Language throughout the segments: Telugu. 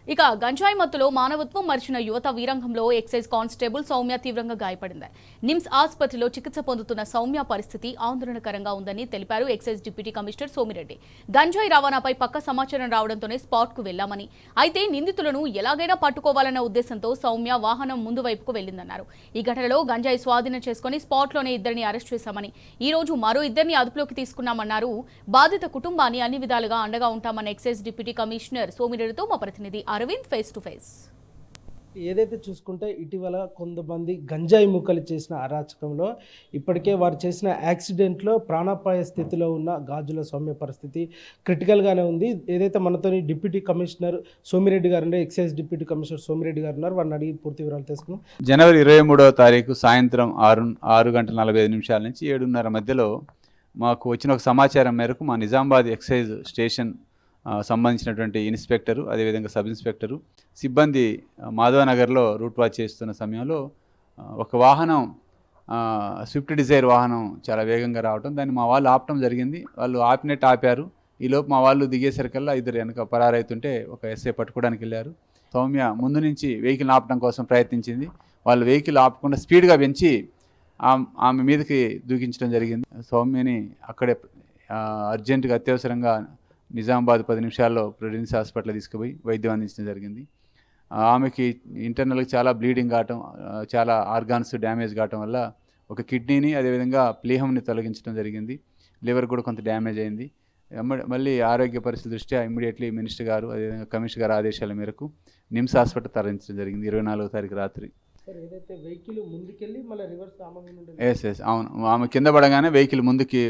ఇక గంజాయి మత్తులో మానవత్వం మరిచిన యువత వీరంగంలో ఎక్సైజ్ కానిస్టేబుల్ సౌమ్య తీవ్రంగా గాయపడింది. నిమ్స్ ఆసుపత్రిలో చికిత్స పొందుతున్న సౌమ్య పరిస్థితి ఆందోళనకరంగా ఉందని తెలిపారు ఎక్సైజ్ డిప్యూటీ కమిషనర్ సోమిరెడ్డి. గంజాయి రవాణాపై పక్క సమాచారం రావడంతోనే స్పాట్ కు వెళ్లామని, అయితే నిందితులను ఎలాగైనా పట్టుకోవాలన్న ఉద్దేశంతో సౌమ్య వాహనం ముందు వైపుకు వెళ్లిందన్నారు. ఈ ఘటనలో గంజాయి స్వాధీనం చేసుకుని స్పాట్ లోనే ఇద్దరిని అరెస్ట్ చేశామని, ఈ రోజు మరో ఇద్దరిని అదుపులోకి తీసుకున్నామన్నారు. బాధిత కుటుంబాన్ని అన్ని విధాలుగా అండగా ఉంటామన్న ఎక్సైజ్ డిప్యూటీ కమిషనర్ సోమిరెడ్డితో మా ప్రతినిధి అరవింద్ ఫేస్ టు ఫేస్. ఏదైతే చూసుకుంటే ఇటీవల కొంతమంది గంజాయి ముక్కలు చేసిన అరాచకంలో ఇప్పటికే వారు చేసిన యాక్సిడెంట్లో ప్రాణాపాయ స్థితిలో ఉన్న గాజుల సౌమ్య పరిస్థితి క్రిటికల్గానే ఉంది. ఏదైతే మనతోని డిప్యూటీ కమిషనర్ సోమిరెడ్డి గారు ఉండే ఎక్సైజ్ డిప్యూటీ కమిషనర్ సోమిరెడ్డి గారు ఉన్నారు, వారిని అడిగి పూర్తి వివరాలు తెలుసుకున్నాం. జనవరి 23వ తారీఖు సాయంత్రం 6:45 నుంచి 7:30 మధ్యలో మాకు వచ్చిన ఒక సమాచారం మేరకు మా నిజామాబాద్ ఎక్సైజ్ స్టేషన్ సంబంధించినటువంటి ఇన్స్పెక్టరు, అదేవిధంగా సబ్ ఇన్స్పెక్టరు సిబ్బంది మాధవనగర్లో రూట్ వాచ్ చేస్తున్న సమయంలో ఒక వాహనం స్విఫ్ట్ డిజైర్ వాహనం చాలా వేగంగా రావడం, దాన్ని మా వాళ్ళు ఆపటం జరిగింది. వాళ్ళు ఆపినట్టు ఆపారు. ఈలోపు మా వాళ్ళు దిగేసరికల్లా ఇద్దరు వెనక పరారైతుంటే ఒక ఎస్ఐ పట్టుకోవడానికి వెళ్ళారు. సౌమ్య ముందు నుంచి వెహికల్ ఆపడం కోసం ప్రయత్నించింది. వాళ్ళు వెహికల్ ఆపకుండా స్పీడ్గా పెంచి ఆమె మీదకి దూకించడం జరిగింది. సౌమ్యని అక్కడే అర్జెంటుగా అత్యవసరంగా నిజామాబాద్ 10 నిమిషాల్లో ప్రెసిడెన్సీ హాస్పిటల్ తీసుకుపోయి వైద్యం అందించడం జరిగింది. ఆమెకి ఇంటర్నల్గా చాలా బ్లీడింగ్ కావటం, చాలా ఆర్గాన్స్ డ్యామేజ్ కావటం వల్ల ఒక కిడ్నీని అదేవిధంగా ప్లీహంని తొలగించడం జరిగింది. లివర్ కూడా కొంత డ్యామేజ్ అయింది. మళ్ళీ ఆరోగ్య పరిస్థితి దృష్ట్యా ఇమ్మీడియట్లీ మినిస్టర్ గారు అదేవిధంగా కమిషనర్ గారు ఆదేశాల మేరకు నిమ్స్ హాస్పిటల్ తరలించడం జరిగింది 24వ తారీఖు రాత్రి. అవును, ఆమె కింద పడగానే వెహికల్ ముందుకి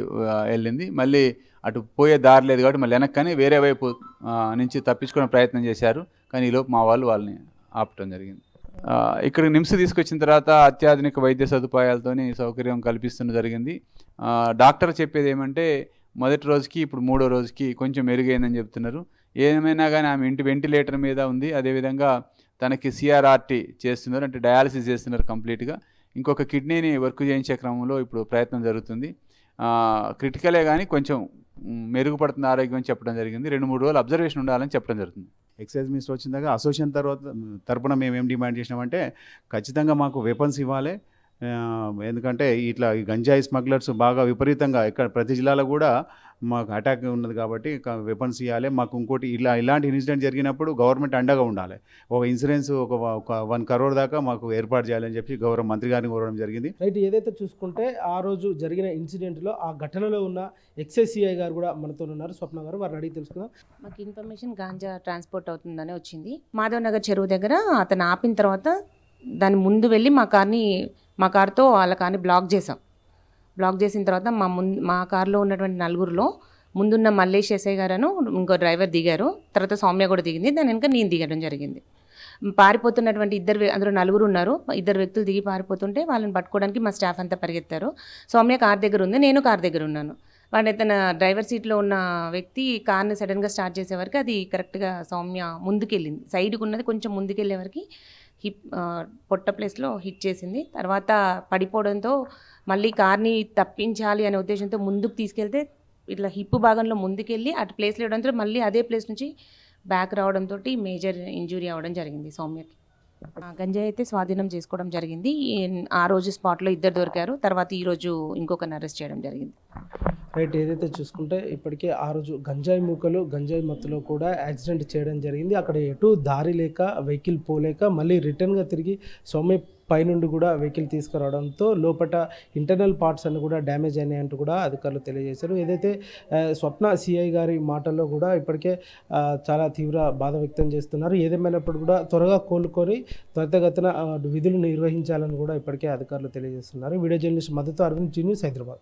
వెళ్ళింది. మళ్ళీ అటు పోయే దారి లేదు కాబట్టి మళ్ళీ వెనక్కని వేరే వైపు నుంచి తప్పించుకునే ప్రయత్నం చేశారు. కానీ ఈలోపు మా వాళ్ళని ఆపటం జరిగింది. ఇక్కడ నిమ్స్ తీసుకొచ్చిన తర్వాత అత్యాధునిక వైద్య సదుపాయాలతోని సౌకర్యం కల్పిస్తున్న జరిగింది. డాక్టర్ చెప్పేది ఏమంటే మొదటి రోజుకి ఇప్పుడు 3వ రోజుకి కొంచెం మెరుగైందని చెప్తున్నారు. ఏమైనా కానీ ఆమె ఇంటి వెంటిలేటర్ మీద ఉంది. అదేవిధంగా తనకి సిఆర్ఆర్టీ చేస్తున్నారు, అంటే డయాలసిస్ చేస్తున్నారు కంప్లీట్గా. ఇంకొక కిడ్నీని వర్క్ చేయించే క్రమంలో ఇప్పుడు ప్రయత్నం జరుగుతుంది. క్రిటికలే కానీ కొంచెం మెరుగుపడుతున్న ఆరోగ్యం అని చెప్పడం జరిగింది. 2-3 రోజులు అబ్జర్వేషన్ ఉండాలని చెప్పడం జరుగుతుంది. ఎక్సైజ్ మినిస్టర్ వచ్చిన దాకా అసోసియేషన్ తరపున మేము ఏం డిమాండ్ చేసినామంటే ఖచ్చితంగా మాకు వెపన్స్ ఇవ్వాలి. ఎందుకంటే ఇట్లా ఈ గంజాయి స్మగ్లర్స్ బాగా విపరీతంగా ఇక్కడ ప్రతి జిల్లాలో కూడా మాకు అటాక్ ఉన్నది కాబట్టి వెపన్స్ ఇవ్వాలి. మాకు ఇంకోటి ఇలాంటి ఇన్సిడెంట్ జరిగినప్పుడు గవర్నమెంట్ అండగా ఉండాలి. ఒక ఇన్సూరెన్స్ ఒక 1 crore దాకా మాకు ఏర్పాటు చేయాలని చెప్పి గౌరవ మంత్రి గారిని కోరడం జరిగింది. రైట్, ఏదైతే చూసుకుంటే ఆ రోజు జరిగిన ఇన్సిడెంట్లో ఆ ఘటనలో ఉన్న ఎక్సైజ్ సిఐ గారు కూడా మనతో ఉన్నారు, స్వప్న గారు, వారిని అడిగి తెలుసుకుందాం. మాకు ఇన్ఫర్మేషన్ గాంజా ట్రాన్స్పోర్ట్ అవుతుందని వచ్చింది. మాధవ్ నగర్ చెరువు దగ్గర అతను ఆపిన తర్వాత దాని ముందు వెళ్ళి మా కార్తో వాళ్ళ కార్ని బ్లాక్ చేసాం. బ్లాక్ చేసిన తర్వాత మా కార్లో ఉన్నటువంటి నలుగురిలో ముందున్న మల్లేష్ ఎస్ఐ గారు ఇంకో డ్రైవర్ దిగారు. తర్వాత సౌమ్య కూడా దిగింది. దాని వెనుక నేను దిగడం జరిగింది. పారిపోతున్నటువంటి అందులో నలుగురు ఉన్నారు. 2 వ్యక్తులు దిగి పారిపోతుంటే వాళ్ళని పట్టుకోవడానికి మా స్టాఫ్ అంతా పరిగెత్తారు. సౌమ్య కార్ దగ్గర ఉంది, నేను కార్ దగ్గర ఉన్నాను. వాడి తన డ్రైవర్ సీట్లో ఉన్న వ్యక్తి కార్ని సడన్గా స్టార్ట్ చేసేవరకు అది కరెక్ట్గా సౌమ్య ముందుకెళ్ళింది. సైడ్కి ఉన్నది కొంచెం ముందుకెళ్ళే వరకు పొట్ట ప్లేస్లో హిట్ చేసింది. తర్వాత పడిపోవడంతో మళ్ళీ కార్ని తప్పించాలి అనే ఉద్దేశంతో ముందుకు తీసుకెళ్తే ఇట్లా హిప్ భాగంలో ముందుకెళ్ళి అటు ప్లేస్లో ఇవ్వడంతో మళ్ళీ అదే ప్లేస్ నుంచి బ్యాక్ రావడంతో మేజర్ ఇంజురీ అవ్వడం జరిగింది సౌమ్యకి. గంజాయి అయితే స్వాధీనం చేసుకోవడం జరిగింది. ఆ రోజు స్పాట్లో 2 దొరికారు. తర్వాత ఈరోజు ఇంకొకరిని అరెస్ట్ చేయడం జరిగింది. రైట్, ఏదైతే చూసుకుంటే ఇప్పటికే ఆ రోజు గంజాయి మూకలు గంజాయి మత్తులో కూడా యాక్సిడెంట్ చేయడం జరిగింది. అక్కడ ఎటు దారి లేక వెహికల్ పోలేక మళ్ళీ రిటర్న్గా తిరిగి సౌమ్య పైనుండి కూడా వెహికల్ తీసుకురావడంతో లోపల ఇంటర్నల్ పార్ట్స్ అన్ని కూడా డ్యామేజ్ అయినాయంటూ కూడా అధికారులు తెలియజేశారు. ఏదైతే స్వప్న సిఐ గారి మాటల్లో కూడా ఇప్పటికే చాలా తీవ్ర బాధ వ్యక్తం చేస్తున్నారు. ఏదేమైనప్పుడు కూడా త్వరగా కోలుకొని త్వరితగతిన విధులు నిర్వహించాలని కూడా ఇప్పటికే అధికారులు తెలియజేస్తున్నారు. వీడియో జర్నలిస్ట్ మద్దతు అరవింద్, జీ న్యూస్, హైదరాబాద్.